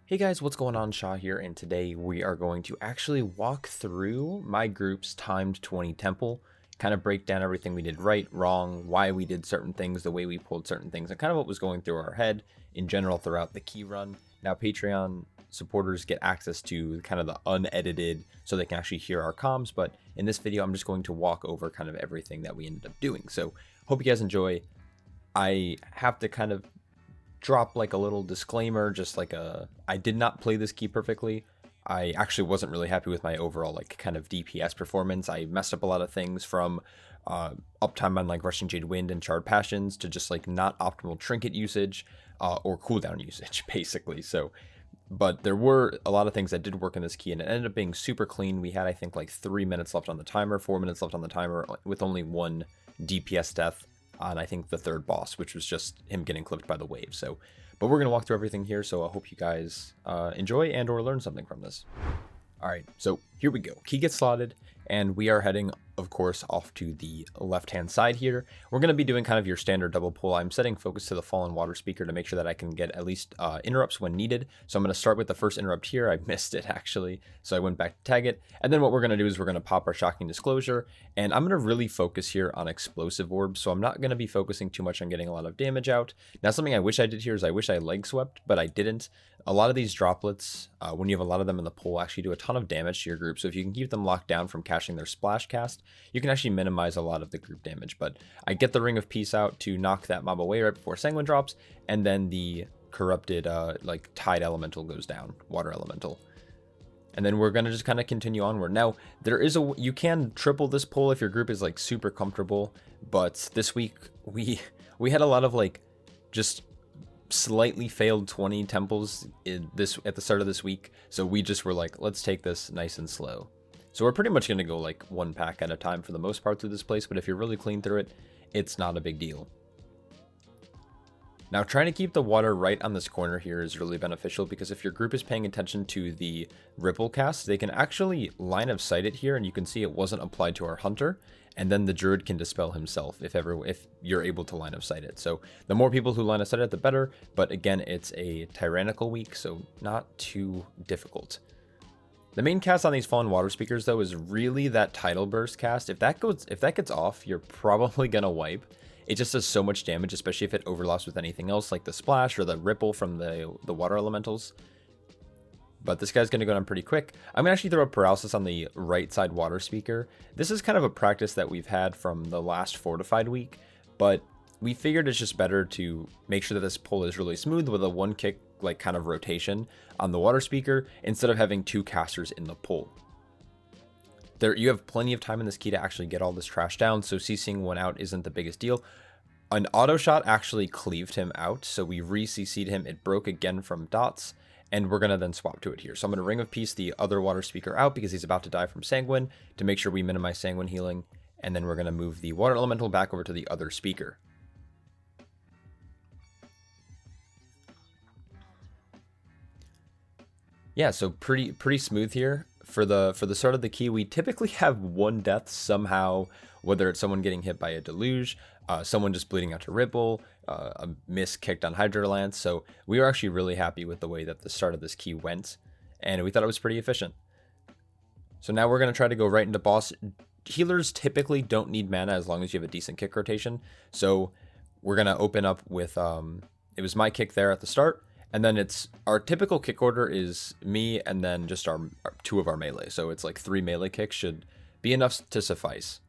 Hey guys, what's going on? Shaw here, and today we are going to actually walk through my group's timed 20 temple, kind of break down everything we did right, wrong, why we did certain things, the way we pulled certain things, and kind of what was going through our head in general throughout the key run. Now, Patreon supporters get access to kind of the unedited, so they can actually hear our comms, but in this video, I'm just going to walk over kind of everything that we ended up doing. So, hope you guys enjoy. I have to kind of drop like a little disclaimer, just like I did not play this key perfectly. I actually wasn't really happy with my overall like kind of DPS performance. I messed up a lot of things, from uptime on like Rushing Jade Wind and Charred Passions to just like not optimal trinket usage or cooldown usage basically. So but there were a lot of things that did work in this key, and it ended up being super clean. We had, I think, like 3 minutes left on the timer, 4 minutes left on the timer, with only one DPS death on, I think, the third boss, which was just him getting clipped by the wave. So, but we're going to walk through everything here, so I hope you guys enjoy and or learn something from this. All right, so here we go. Key gets slotted, and we are heading, of course, off to the left-hand side here. We're going to be doing kind of your standard double pull. I'm setting focus to the Fallen Water Speaker to make sure that I can get at least interrupts when needed. So I'm going to start with the first interrupt here. I missed it, actually, so I went back to tag it. And then what we're going to do is we're going to pop our Shocking Disclosure, and I'm going to really focus here on Explosive Orbs, so I'm not going to be focusing too much on getting a lot of damage out. Now, something I wish I did here is I wish I leg swept, but I didn't. A lot of these droplets, when you have a lot of them in the pool, actually do a ton of damage to your group. So if you can keep them locked down from casting their splash cast, you can actually minimize a lot of the group damage. But I get the Ring of Peace out to knock that mob away right before Sanguine drops, and then the corrupted like Tide Elemental goes down, Water Elemental. And then we're going to just kind of continue onward. Now, there is you can triple this pull if your group is like super comfortable, but this week we had a lot of like just slightly failed 20 temples at the start of this week, so we just were like, let's take this nice and slow. So we're pretty much going to go like one pack at a time for the most part through this place, but if you're really clean through it, it's not a big deal. Now, trying to keep the water right on this corner here is really beneficial, because if your group is paying attention to the ripple cast, they can actually line of sight it here, and you can see it wasn't applied to our hunter, and then the druid can dispel himself if you're able to line of sight it. So the more people who line of sight it, the better, but again, it's a tyrannical week, so not too difficult. The main cast on these Fallen Water Speakers, though, is really that Tidal Burst cast. If that gets off, you're probably gonna wipe. It just does so much damage, especially if it overlaps with anything else like the splash or the ripple from the water elementals. But this guy's going to go down pretty quick. I'm going to actually throw a paralysis on the right side water speaker. This is kind of a practice that we've had from the last fortified week, but we figured it's just better to make sure that this pull is really smooth with a one kick like kind of rotation on the water speaker instead of having two casters in the pull. You have plenty of time in this key to actually get all this trash down, so CCing one out isn't the biggest deal. An auto shot actually cleaved him out, so we re-CC'd him. It broke again from dots, and we're going to then swap to it here. So I'm going to Ring of Peace the other water speaker out because he's about to die from Sanguine to make sure we minimize Sanguine healing, and then we're going to move the water elemental back over to the other speaker. Yeah, so pretty smooth here. For the start of the key, we typically have one death somehow, whether it's someone getting hit by a deluge, someone just bleeding out to ripple, a miss kicked on Hydra Lance. So we were actually really happy with the way that the start of this key went, and we thought it was pretty efficient. So now we're going to try to go right into boss. Healers typically don't need mana as long as you have a decent kick rotation. So we're going to open up with, it was my kick there at the start. And then it's our typical kick order is me and then just our two of our melee. So it's like 3 melee kicks should be enough to suffice.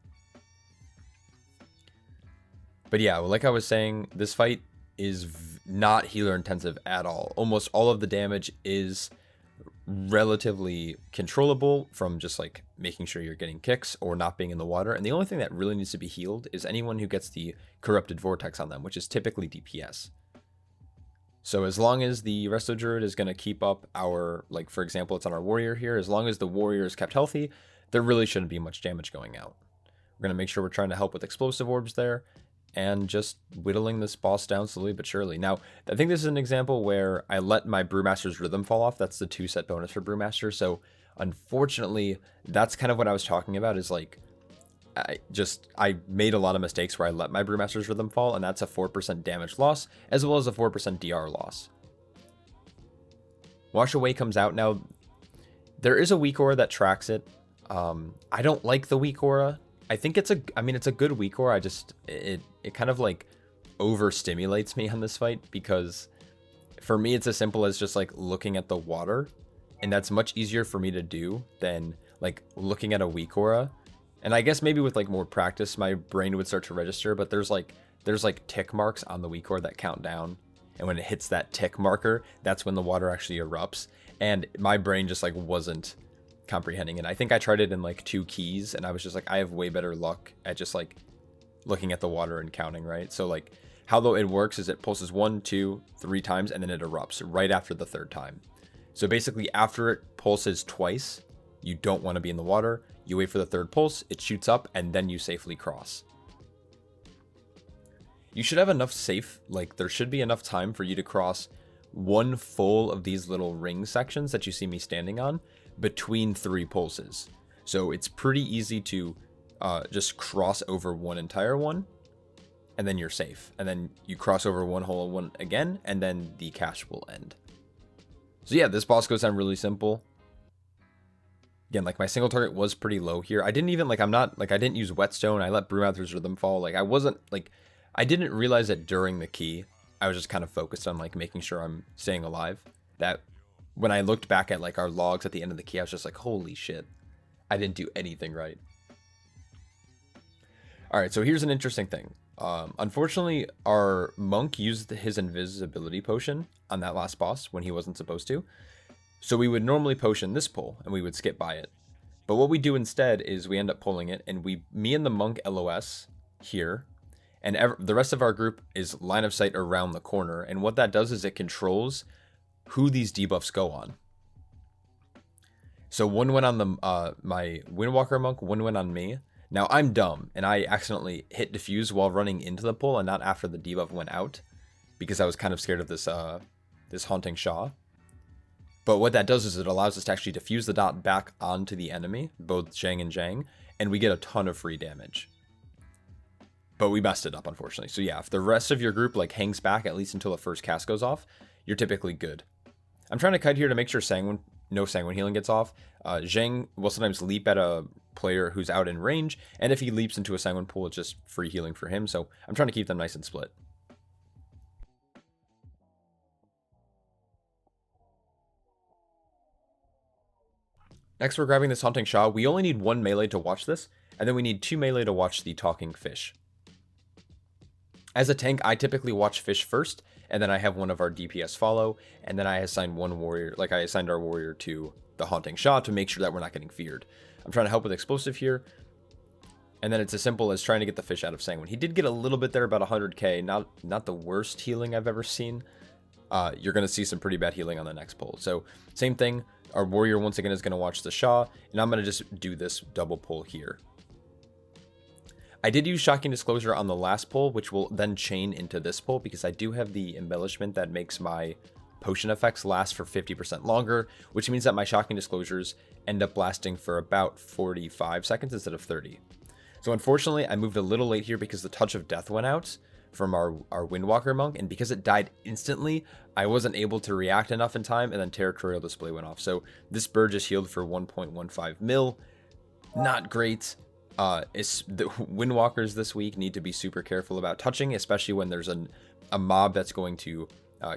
But yeah, like I was saying, this fight is not healer intensive at all. Almost all of the damage is relatively controllable from just like making sure you're getting kicks or not being in the water. And the only thing that really needs to be healed is anyone who gets the corrupted vortex on them, which is typically DPS. So as long as the Resto Druid is going to keep up our, like for example, it's on our warrior here, as long as the warrior is kept healthy, there really shouldn't be much damage going out. We're going to make sure we're trying to help with explosive orbs there and just whittling this boss down slowly but surely. Now, I think this is an example where I let my Brewmaster's Rhythm fall off. That's the 2-set bonus for Brewmaster. So unfortunately, that's kind of what I was talking about, is like, I made a lot of mistakes where I let my Brewmaster's Rhythm fall, and that's a 4% damage loss, as well as a 4% DR loss. Wash Away comes out. Now, there is a weak aura that tracks it. I don't like the weak aura. I think it's a good weak aura. It kind of like overstimulates me on this fight, because for me, it's as simple as just like looking at the water, and that's much easier for me to do than like looking at a weak aura. And I guess maybe with like more practice, my brain would start to register, but there's like tick marks on the weak aura that count down. And when it hits that tick marker, that's when the water actually erupts. And my brain just like wasn't comprehending it. I think I tried it in like 2 keys, and I was just like, I have way better luck at just like looking at the water and counting, right? So like how though it works is it pulses 1, 2, 3 times, and then it erupts right after the 3rd time. So basically after it pulses twice, you don't want to be in the water. You wait for the 3rd pulse, it shoots up, and then you safely cross. You should have enough there should be enough time for you to cross 1 full of these little ring sections that you see me standing on between 3 pulses. So it's pretty easy to just cross over 1 entire one, and then you're safe. And then you cross over 1 whole one again, and then the cache will end. So yeah, this boss goes down really simple. Again, like my single target was pretty low here. I didn't even I didn't use Whetstone. I let Brewmaster's Rhythm fall. I didn't realize that during the key. I was just kind of focused on like making sure I'm staying alive. That when I looked back at like our logs at the end of the key, I was just like, holy shit, I didn't do anything right. All right, so here's an interesting thing. Unfortunately, our monk used his invisibility potion on that last boss when he wasn't supposed to. So we would normally potion this pull and we would skip by it. But what we do instead is we end up pulling it, and me and the monk LOS here. And the rest of our group is line of sight around the corner. And what that does is it controls who these debuffs go on. So 1 went on my Windwalker monk, 1 went on me. Now I'm dumb, and I accidentally hit defuse while running into the pull and not after the debuff went out, because I was kind of scared of this Haunting Shaw. But what that does is it allows us to actually defuse the dot back onto the enemy, both Zhang and Zhang, and we get a ton of free damage. But we messed it up, unfortunately. So yeah, if the rest of your group like hangs back at least until the first cast goes off, you're typically good. I'm trying to kite here to make sure no Sanguine Healing gets off. Zhang will sometimes leap at a player who's out in range, and if he leaps into a Sanguine pool, it's just free healing for him. So I'm trying to keep them nice and split. Next, we're grabbing this Haunting Shaw. We only need 1 melee to watch this, and then we need 2 melee to watch the Talking Fish. As a tank, I typically watch Fish first, and then I have one of our DPS follow, and then I assign one warrior, like I assigned our warrior to the Haunting Shaw to make sure that we're not getting feared. I'm trying to help with explosive here, and then it's as simple as trying to get the fish out of Sanguine. He did get a little bit there, about 100k, not the worst healing I've ever seen. You're going to see some pretty bad healing on the next pull. So same thing, our warrior once again is going to watch the Shaw, and I'm going to just do this double pull here. I did use Shocking Disclosure on the last pull, which will then chain into this pull, because I do have the embellishment that makes my potion effects last for 50% longer, which means that my Shocking Disclosures end up lasting for about 45 seconds instead of 30. So unfortunately, I moved a little late here because the Touch of Death went out from our Windwalker monk, and because it died instantly, I wasn't able to react enough in time, and then Territorial Display went off. So this bird just healed for 1.15 mil. Not great. The Windwalkers this week need to be super careful about touching, especially when there's a mob that's going to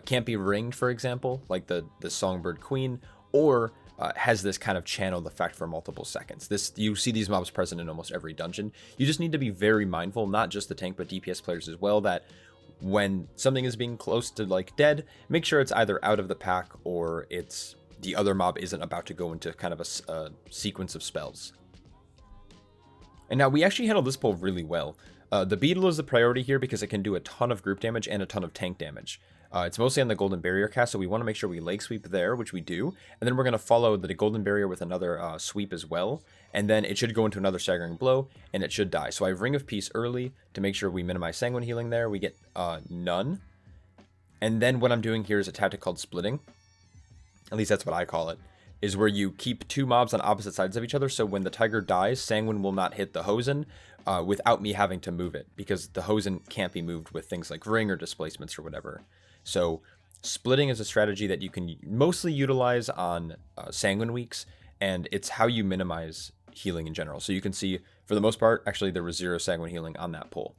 can't be ringed, for example, like the Songbird Queen, or has this kind of channeled effect for multiple seconds. You see these mobs present in almost every dungeon. You just need to be very mindful, not just the tank but DPS players as well, that when something is being close to like dead, make sure it's either out of the pack or it's the other mob isn't about to go into kind of a sequence of spells. And now we actually handled this pull really well. The Beetle is the priority here because it can do a ton of group damage and a ton of tank damage. It's mostly on the Golden Barrier cast, so we want to make sure we leg sweep there, which we do. And then we're going to follow the Golden Barrier with another sweep as well. And then it should go into another Staggering Blow, and it should die. So I have Ring of Peace early to make sure we minimize Sanguine Healing there. We get none. And then what I'm doing here is a tactic called Splitting. At least that's what I call it. Is where you keep 2 mobs on opposite sides of each other, so when the tiger dies, Sanguine will not hit the Hosen without me having to move it, because the Hosen can't be moved with things like Ring or displacements or whatever. So Splitting is a strategy that you can mostly utilize on Sanguine weeks, and it's how you minimize healing in general. So you can see, for the most part, actually there was 0 Sanguine healing on that pull.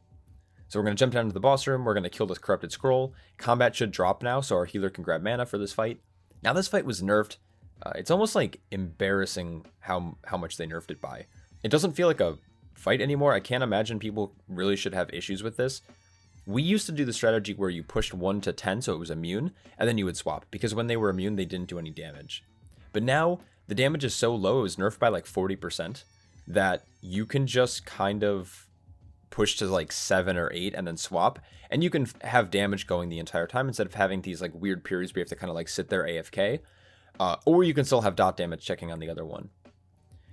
So we're going to jump down to the boss room. We're going to kill this Corrupted Scroll. Combat should drop now, so our healer can grab mana for this fight. Now this fight was nerfed. It's almost like embarrassing how much they nerfed it by. It doesn't feel like a fight anymore. I can't imagine people really should have issues with this. We used to do the strategy where you pushed 1 to 10 so it was immune, and then you would swap, because when they were immune, they didn't do any damage. But now, the damage is so low, it was nerfed by like 40%, that you can just kind of push to like 7 or 8 and then swap, and you can have damage going the entire time instead of having these like weird periods where you have to kind of like sit there AFK, or you can still have dot damage checking on the other one.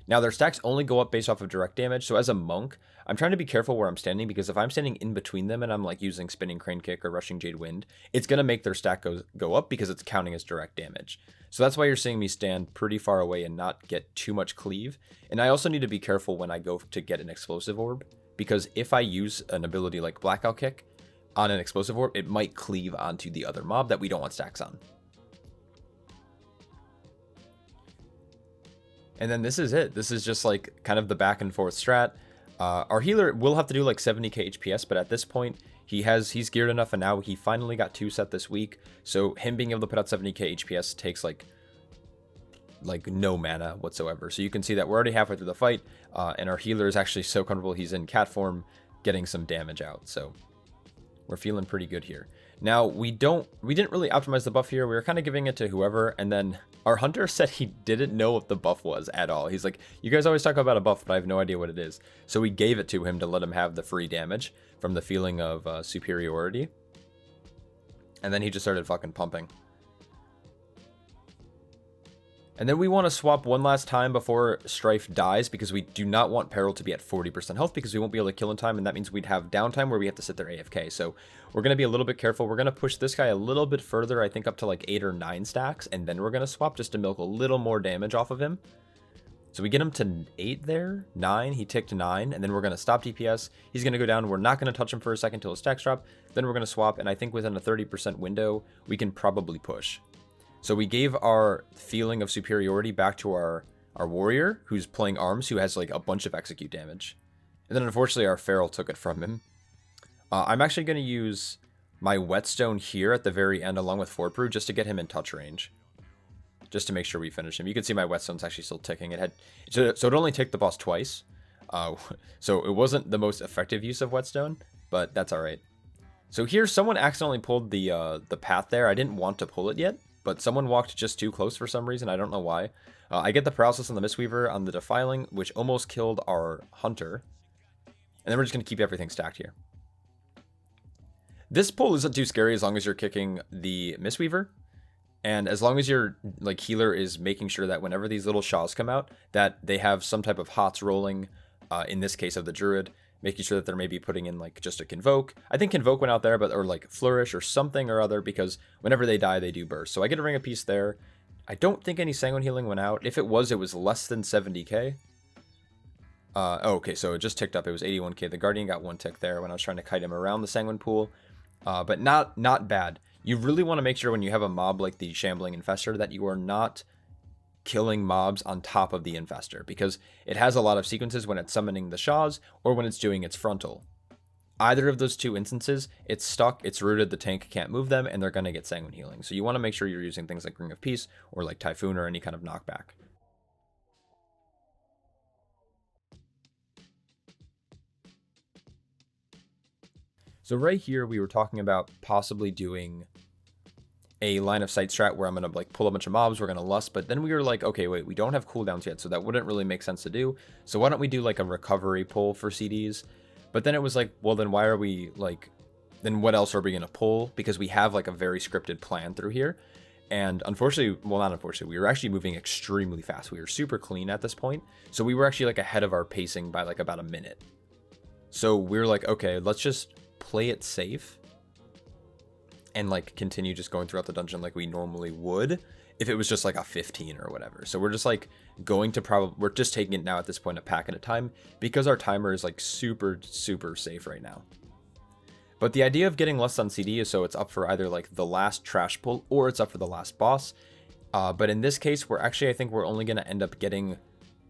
Now their stacks only go up based off of direct damage, so as a monk, I'm trying to be careful where I'm standing, because if I'm standing in between them and I'm like using Spinning Crane Kick or Rushing Jade Wind, it's going to make their stack go up because it's counting as direct damage. So that's why you're seeing me stand pretty far away and not get too much cleave. And I also need to be careful when I go to get an explosive orb, because if I use an ability like Blackout Kick on an explosive orb, it might cleave onto the other mob that we don't want stacks on. And then this is it. This is just like kind of the back and forth strat. Our healer will have to do like 70k HPS, but at this point he's geared enough, and now he finally got 2 set this week. So him being able to put out 70k HPS takes like no mana whatsoever. So you can see that we're already halfway through the fight, and our healer is actually so comfortable. He's in cat form, getting some damage out. So we're feeling pretty good here. Now we didn't really optimize the buff here. We were kind of giving it to whoever, and then our hunter said he didn't know what the buff was at all. He's like, you guys always talk about a buff, but I have no idea what it is. So we gave it to him to let him have the free damage from the feeling of superiority. And then he just started fucking pumping. And then we want to swap one last time before Strife dies, because we do not want Peril to be at 40% health, because we won't be able to kill in time, and that means we'd have downtime where we have to sit there AFK. So we're going to be a little bit careful. We're going to push this guy a little bit further, I think up to like 8 or 9 stacks, and then we're going to swap just to milk a little more damage off of him. So we get him to 8 there, 9, he ticked 9, and then we're going to stop DPS. He's going to go down. We're not going to touch him for a second until his stacks drop. Then we're going to swap, and I think within a 30% window, we can probably push. So we gave our feeling of superiority back to our warrior, who's playing arms, who has like a bunch of execute damage. And then unfortunately our feral took it from him. I'm actually going to use my whetstone here at the very end along with Fort Brew just to get him in touch range. Just to make sure we finish him. You can see my whetstone's actually still ticking. So it only ticked the boss twice. So it wasn't the most effective use of whetstone, but that's alright. So here someone accidentally pulled the path there. I didn't want to pull it yet, but someone walked just too close for some reason. I don't know why. I get the paralysis on the Mistweaver on the Defiling, which almost killed our Hunter. And then we're just going to keep everything stacked here. This pull isn't too scary as long as you're kicking the Mistweaver. And as long as your like healer is making sure that whenever these little Shaws come out, that they have some type of hots rolling, in this case of the Druid, making sure that they're maybe putting in like just a Convoke. I think Convoke went out there, or like Flourish or something or other, because whenever they die, they do burst. So I get a Ring of Peace there. I don't think any Sanguine Healing went out. If it was less than 70k. Okay, so it just ticked up. It was 81k. The Guardian got 1 tick there when I was trying to kite him around the Sanguine pool. But not bad. You really want to make sure when you have a mob like the Shambling Infestor that you are not killing mobs on top of the Infestor, because it has a lot of sequences when it's summoning the Shaws or when it's doing its frontal. Either of those two instances, it's stuck, it's rooted, the tank can't move them, and they're going to get Sanguine Healing. So you want to make sure you're using things like Ring of Peace or like Typhoon or any kind of knockback. So right here, we were talking about possibly doing a line of sight strat where I'm going to like pull a bunch of mobs, we're going to lust, but then we were like, okay, wait, we don't have cooldowns yet, so that wouldn't really make sense to do. So why don't we do like a recovery pull for CDs? But then it was like, well, then why are we like, then what else are we going to pull? Because we have like a very scripted plan through here. And unfortunately, well, not unfortunately, we were actually moving extremely fast. We were super clean at this point. So we were actually like ahead of our pacing by like about a minute. So we were like, okay, let's just play it safe and like continue just going throughout the dungeon like we normally would if it was just like a 15 or whatever. So we're just like going to we're just taking it now at this point a pack at a time because our timer is like super safe right now. But the idea of getting lust on CD is so it's up for either like the last trash pull or it's up for the last boss. But in this case, I think we're only going to end up getting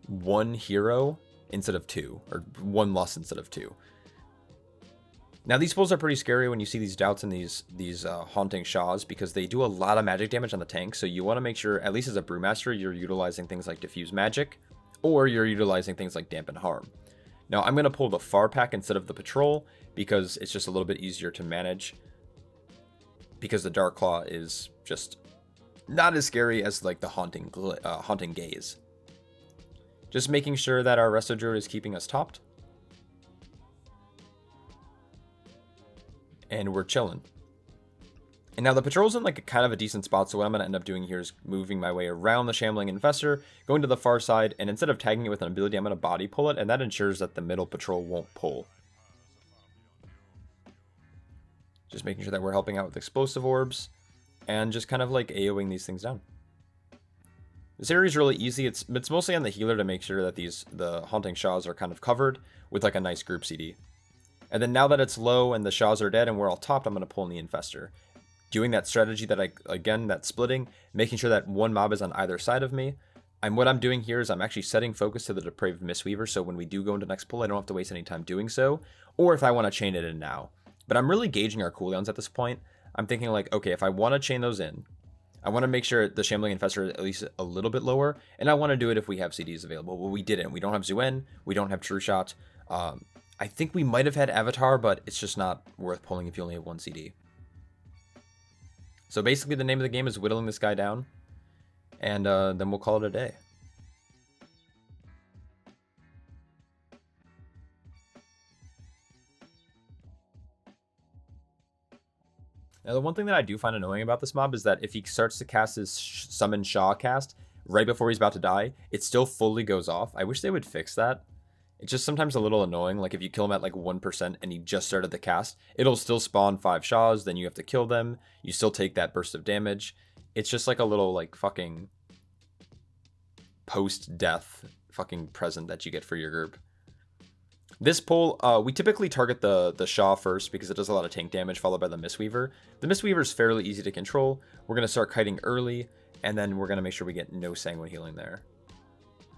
one hero instead of two, or one lust instead of two. Now these pulls are pretty scary when you see these doubts and these haunting Shaws, because they do a lot of magic damage on the tank. So you want to make sure, at least as a Brewmaster, you're utilizing things like Diffuse Magic, or you're utilizing things like Dampen Harm. Now I'm going to pull the Far Pack instead of the Patrol, because it's just a little bit easier to manage, because the Dark Claw is just not as scary as like the Haunting Gaze. Just making sure that our Resto Druid is keeping us topped. And we're chilling. And now the Patrol's in like a kind of a decent spot, so what I'm going to end up doing here is moving my way around the Shambling Infestor, going to the far side, and instead of tagging it with an ability, I'm going to body pull it, and that ensures that the middle Patrol won't pull. Just making sure that we're helping out with Explosive Orbs, and just kind of like AoEing these things down. This area is really easy. It's mostly on the healer to make sure that the Haunting Shaws are kind of covered with like a nice group CD. And then now that it's low and the Shaws are dead and we're all topped, I'm going to pull in the Infestor. Doing that strategy that splitting, making sure that one mob is on either side of me. And what I'm doing here is I'm actually setting focus to the Depraved Mistweaver, so when we do go into next pull, I don't have to waste any time doing so, or if I want to chain it in now. But I'm really gauging our cooldowns at this point. I'm thinking like, okay, if I want to chain those in, I want to make sure the Shambling Infestor is at least a little bit lower, and I want to do it if we have CDs available. Well, we didn't. We don't have Zuen, we don't have True Shot. I think we might have had Avatar, but it's just not worth pulling if you only have one CD. So basically the name of the game is whittling this guy down, and then we'll call it a day. Now the one thing that I do find annoying about this mob is that if he starts to cast his Summon Shaw cast right before he's about to die, it still fully goes off. I wish they would fix that. It's just sometimes a little annoying, like if you kill him at like 1% and he just started the cast, it'll still spawn 5 Shaws, then you have to kill them, you still take that burst of damage. It's just like a little like fucking post-death fucking present that you get for your group. This pull, we typically target the Shaw first because it does a lot of tank damage, followed by the Mistweaver. The Mistweaver is fairly easy to control. We're going to start kiting early, and then we're going to make sure we get no Sanguine Healing there.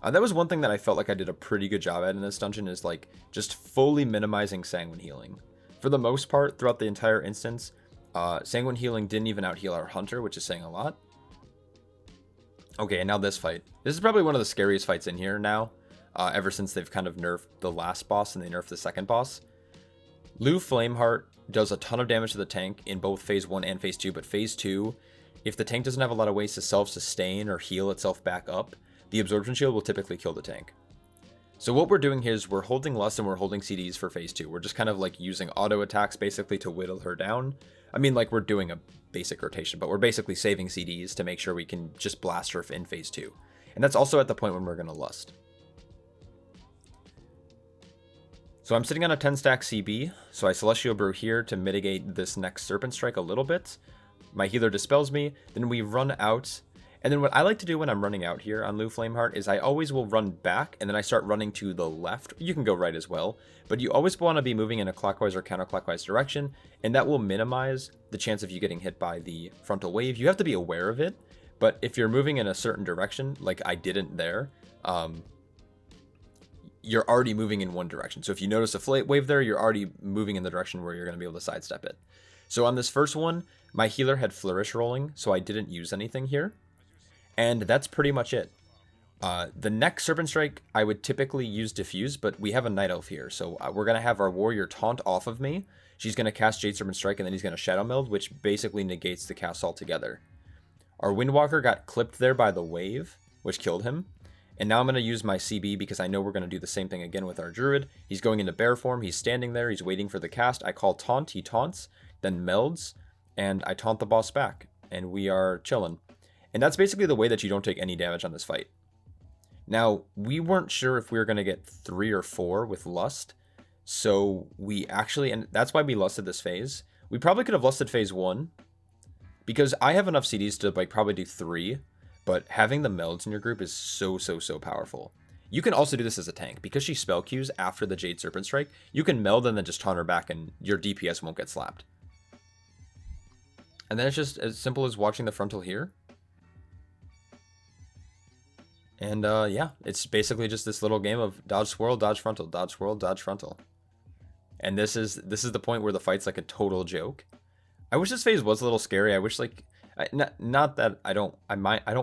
That was one thing that I felt like I did a pretty good job at in this dungeon, is like just fully minimizing Sanguine Healing. For the most part, throughout the entire instance, Sanguine Healing didn't even out-heal our Hunter, which is saying a lot. Okay, and now this fight. This is probably one of the scariest fights in here now, ever since they've kind of nerfed the last boss and they nerfed the second boss. Lu Flameheart does a ton of damage to the tank in both Phase 1 and Phase 2, but Phase 2, if the tank doesn't have a lot of ways to self-sustain or heal itself back up, the Absorption Shield will typically kill the tank. So what we're doing here is we're holding Lust and we're holding CDs for Phase 2. We're just kind of like using auto attacks basically to whittle her down. I mean, like, we're doing a basic rotation, but we're basically saving CDs to make sure we can just blast her in Phase 2. And that's also at the point when we're going to Lust. So I'm sitting on a 10 stack CB, so I Celestial Brew here to mitigate this next Serpent Strike a little bit. My healer dispels me, then we run out. And then what I like to do when I'm running out here on Lu Flameheart is I always will run back, and then I start running to the left. You can go right as well, but you always want to be moving in a clockwise or counterclockwise direction, and that will minimize the chance of you getting hit by the frontal wave. You have to be aware of it, but if you're moving in a certain direction, like I didn't there, you're already moving in one direction. So if you notice a wave there, you're already moving in the direction where you're going to be able to sidestep it. So on this first one, my healer had Flourish rolling, so I didn't use anything here. And that's pretty much it. The next Serpent Strike, I would typically use Diffuse, but we have a Night Elf here. So we're going to have our Warrior taunt off of me. She's going to cast Jade Serpent Strike, and then he's going to Shadow Meld, which basically negates the cast altogether. Our Windwalker got clipped there by the wave, which killed him. And now I'm going to use my CB because I know we're going to do the same thing again with our Druid. He's going into bear form. He's standing there. He's waiting for the cast. I call Taunt. He taunts, then melds, and I taunt the boss back. And we are chilling. And that's basically the way that you don't take any damage on this fight. Now, we weren't sure if we were going to get 3 or 4 with Lust. So we actually, and that's why we lusted this phase. We probably could have lusted Phase 1. Because I have enough CDs to like probably do 3. But having the melds in your group is so powerful. You can also do this as a tank. Because she spell queues after the Jade Serpent strike, you can meld and then just taunt her back and your DPS won't get slapped. And then it's just as simple as watching the frontal here. And yeah, it's basically just this little game of dodge swirl, dodge frontal, dodge swirl, dodge frontal. And this is the point where the fight's like a total joke. I wish this phase was a little scary. I wish like not that I don't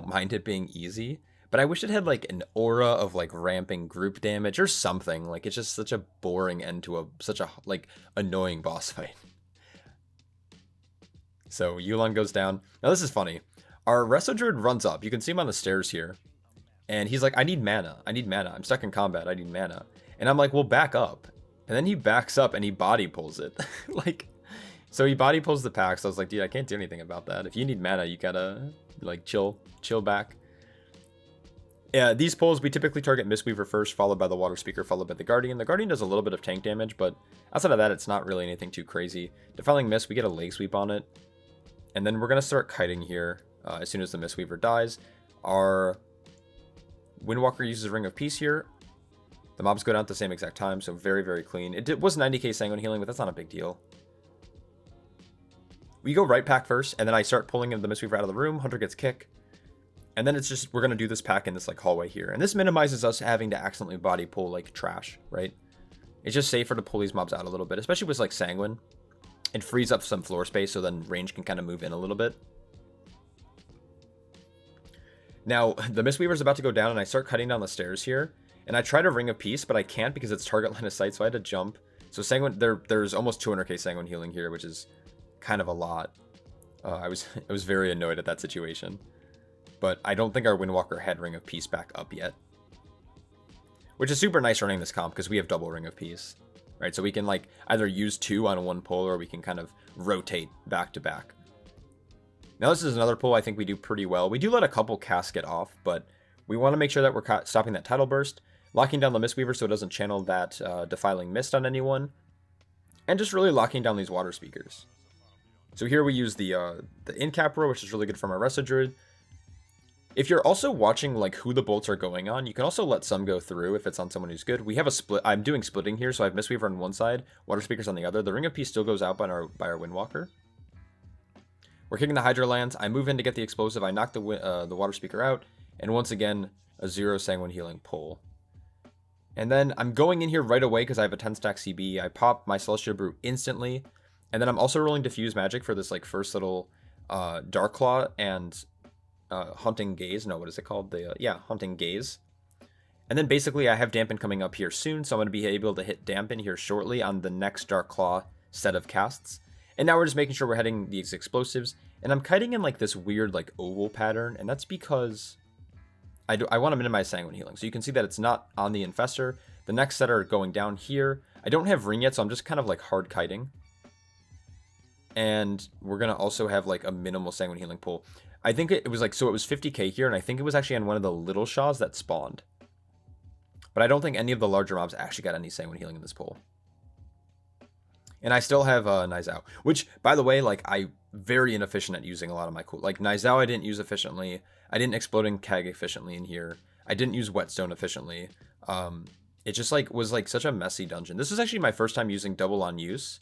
mind it being easy, but I wish it had like an aura of like ramping group damage or something. Like it's just such a boring end to such a like annoying boss fight. So Yulon goes down. Now this is funny. Our Resto Druid runs up. You can see him on the stairs here. And he's like, I need mana. I need mana. I'm stuck in combat. I need mana. And I'm like, well, back up. And then he backs up and he body pulls it. Like, so he body pulls the pack. So I was like, dude, I can't do anything about that. If you need mana, you gotta like chill back. Yeah, these pulls, we typically target Mistweaver first, followed by the Water Speaker, followed by the Guardian. The Guardian does a little bit of tank damage, but outside of that, it's not really anything too crazy. Defiling Mist, we get a leg sweep on it. And then we're gonna start kiting here as soon as the Mistweaver dies. Our Windwalker uses Ring of Peace here. The mobs go down at the same exact time, so very, very clean. It was 90k Sanguine Healing, but that's not a big deal. We go right pack first, and then I start pulling the Mistweaver out of the room. Hunter gets kick. And then it's just, we're going to do this pack in this like hallway here. And this minimizes us having to accidentally body pull like trash, right? It's just safer to pull these mobs out a little bit, especially with like Sanguine. It frees up some floor space, so then range can kind of move in a little bit. Now, the Mistweaver's about to go down, and I start cutting down the stairs here. And I try to Ring of Peace, but I can't because it's target line of sight, so I had to jump. So Sanguine, there's almost 200k Sanguine Healing here, which is kind of a lot. I was very annoyed at that situation. But I don't think our Windwalker had Ring of Peace back up yet. Which is super nice running this comp, because we have double Ring of Peace. Right, so we can like either use 2 on one pull, or we can kind of rotate back to back. Now this is another pull I think we do pretty well. We do let a couple casts get off, but we want to make sure that we're stopping that Tidal Burst, locking down the Mistweaver so it doesn't channel that Defiling Mist on anyone, and just really locking down these Water Speakers. So here we use the Incap Row, which is really good from our Resto Druid. If you're also watching like who the bolts are going on, you can also let some go through if it's on someone who's good. We have a split. I'm doing splitting here, so I have Mistweaver on one side, Water Speakers on the other. The Ring of Peace still goes out by our Windwalker. We're kicking the Hydra Lands. I move in to get the explosive. I knock the Water Speaker out. And once again, a 0 Sanguine Healing pull. And then I'm going in here right away because I have a 10 stack CB. I pop my Celestial Brew instantly. And then I'm also rolling Diffuse Magic for this like first little Dark Claw and Hunting Gaze. No, what is it called? Hunting Gaze. And then basically I have Dampen coming up here soon. So I'm going to be able to hit Dampen here shortly on the next Dark Claw set of casts. And now we're just making sure we're hitting these explosives. And I'm kiting in like this weird like oval pattern. And that's because I want to minimize Sanguine Healing. So you can see that it's not on the Infestor. The next set are going down here. I don't have Ring yet, so I'm just kind of like hard kiting. And we're going to also have like a minimal Sanguine Healing pull. I think it was like, so it was 50k here. And I think it was actually on one of the little Shaws that spawned. But I don't think any of the larger mobs actually got any Sanguine Healing in this pull. And I still have Nizao, which, by the way, like, I very inefficient at using a lot of my cool. Like, Nizao I didn't use efficiently. I didn't Exploding Keg efficiently in here. I didn't use Whetstone efficiently. It just, like, was, like, such a messy dungeon. This was actually my first time using double on use.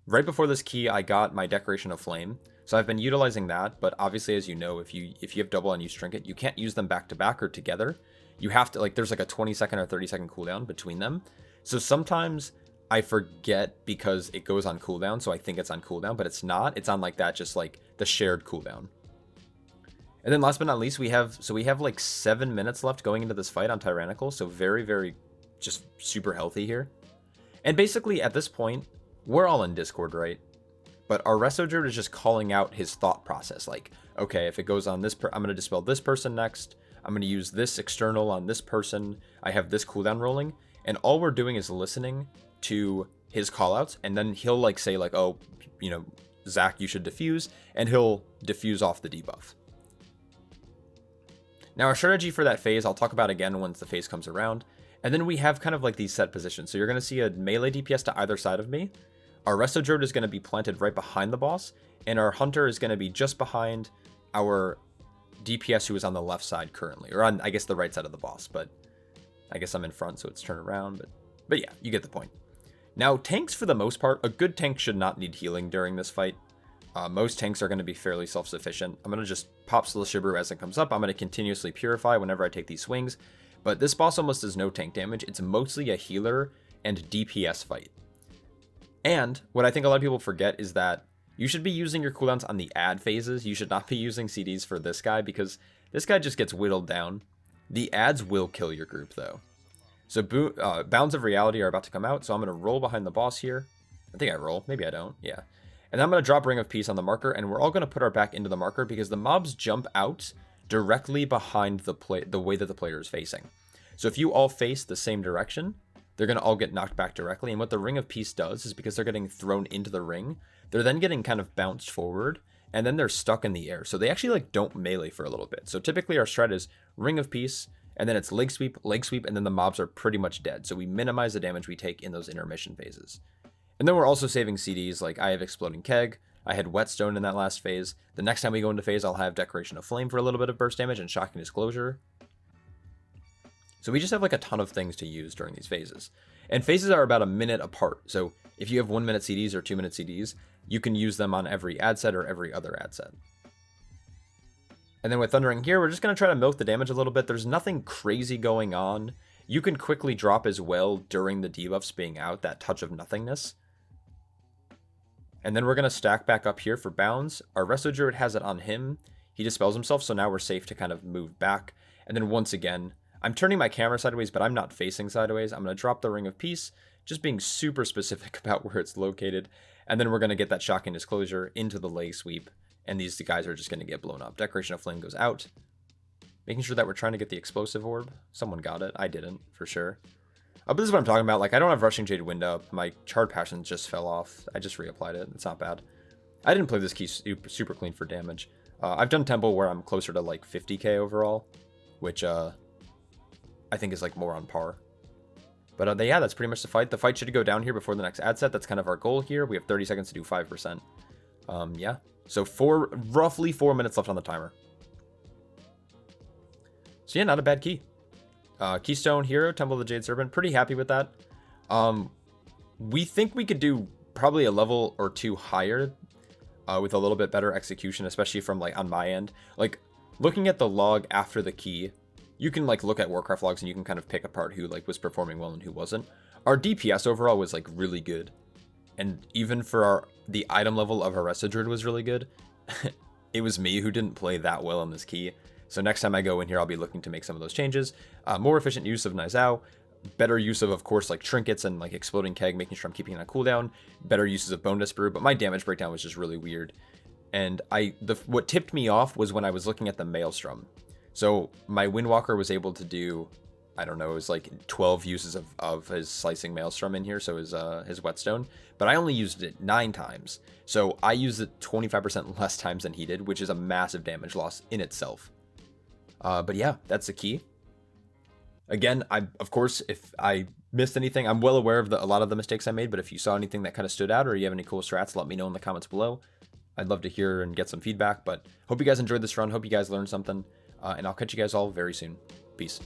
Right before this key, I got my Decoration of Flame. So I've been utilizing that, but obviously, as you know, if you have double on use Trinket, you can't use them back to back or together. You have to, like, there's, like, a 20-second or 30-second cooldown between them. So sometimes I forget because it goes on cooldown, so I think it's on cooldown, but it's not. It's on like that, just like the shared cooldown. And then last but not least, we have like 7 minutes left going into this fight on Tyrannical, so very, very just super healthy here. And basically at this point, we're all in Discord, right? But our Resto Druid is just calling out his thought process, like, okay, if it goes on this, I'm going to dispel this person next. I'm going to use this external on this person. I have this cooldown rolling, and all we're doing is listening to his callouts, and then he'll like say like, oh, you know, Zach, you should diffuse, and he'll diffuse off the debuff. Now our strategy for that phase, I'll talk about again once the phase comes around, and then we have kind of like these set positions. So you're going to see a melee DPS to either side of me. Our Resto Druid is going to be planted right behind the boss, and our Hunter is going to be just behind our DPS who is on the left side currently, or on, I guess, the right side of the boss, but I guess I'm in front, so it's turned around, but yeah, you get the point. Now, tanks, for the most part, a good tank should not need healing during this fight. Most tanks are going to be fairly self-sufficient. I'm going to just pop Slow Shiver as it comes up. I'm going to continuously purify whenever I take these swings. But this boss almost does no tank damage. It's mostly a healer and DPS fight. And what I think a lot of people forget is that you should be using your cooldowns on the add phases. You should not be using CDs for this guy because this guy just gets whittled down. The adds will kill your group, though. So Bounds of Reality are about to come out, so I'm going to roll behind the boss here. I think I roll. Maybe I don't. Yeah. And then I'm going to drop Ring of Peace on the marker, and we're all going to put our back into the marker because the mobs jump out directly behind the way that the player is facing. So if you all face the same direction, they're going to all get knocked back directly. And what the Ring of Peace does is because they're getting thrown into the ring, they're then getting kind of bounced forward, and then they're stuck in the air. So they actually like don't melee for a little bit. So typically our strat is Ring of Peace, and then it's leg sweep, and then the mobs are pretty much dead. So we minimize the damage we take in those intermission phases. And then we're also saving CDs, like I have Exploding Keg, I had Whetstone in that last phase. The next time we go into phase, I'll have Decoration of Flame for a little bit of burst damage and Shocking Disclosure. So we just have like a ton of things to use during these phases. And phases are about a minute apart. So if you have 1 minute CDs or 2 minute CDs, you can use them on every ad set or every other ad set. And then with Thundering here, we're just going to try to milk the damage a little bit. There's nothing crazy going on. You can quickly drop as well during the debuffs being out, that Touch of Nothingness. And then we're going to stack back up here for Bounds. Our Resto Druid has it on him. He dispels himself, so now we're safe to kind of move back. And then once again, I'm turning my camera sideways, but I'm not facing sideways. I'm going to drop the Ring of Peace, just being super specific about where it's located. And then we're going to get that Shocking Disclosure into the leg sweep. And these guys are just going to get blown up. Decoration of Flame goes out. Making sure that we're trying to get the Explosive Orb. Someone got it. I didn't, for sure. But this is what I'm talking about. Like, I don't have Rushing Jade Wind up. My Charred Passion just fell off. I just reapplied it. It's not bad. I didn't play this key super clean for damage. I've done Temple where I'm closer to like 50k overall, which I think is like more on par. But yeah, that's pretty much the fight. The fight should go down here before the next ad set. That's kind of our goal here. We have 30 seconds to do 5%. Yeah. So roughly 4 minutes left on the timer. So yeah, not a bad key. Keystone Hero, Temple of the Jade Serpent. Pretty happy with that. We think we could do probably a level or two higher with a little bit better execution, especially from like on my end. Like looking at the log after the key, you can like look at Warcraft logs and you can kind of pick apart who like was performing well and who wasn't. Our DPS overall was like really good. And even for the item level of Resto Druid was really good. It was me who didn't play that well on this key. So next time I go in here, I'll be looking to make some of those changes. More efficient use of Nizao. Better use of course, like Trinkets and like Exploding Keg, making sure I'm keeping it on cooldown. Better uses of Bonedust Brew, but my damage breakdown was just really weird. And what tipped me off was when I was looking at the Maelstrom. So my Windwalker was able to do, I don't know, it was like 12 uses of his Slicing Maelstrom in here, so his Whetstone. But I only used it 9 times. So I used it 25% less times than he did, which is a massive damage loss in itself. But yeah, that's the key. Again, of course, if I missed anything, I'm well aware of a lot of the mistakes I made, but if you saw anything that kind of stood out or you have any cool strats, let me know in the comments below. I'd love to hear and get some feedback, but hope you guys enjoyed this run. Hope you guys learned something, and I'll catch you guys all very soon. Peace.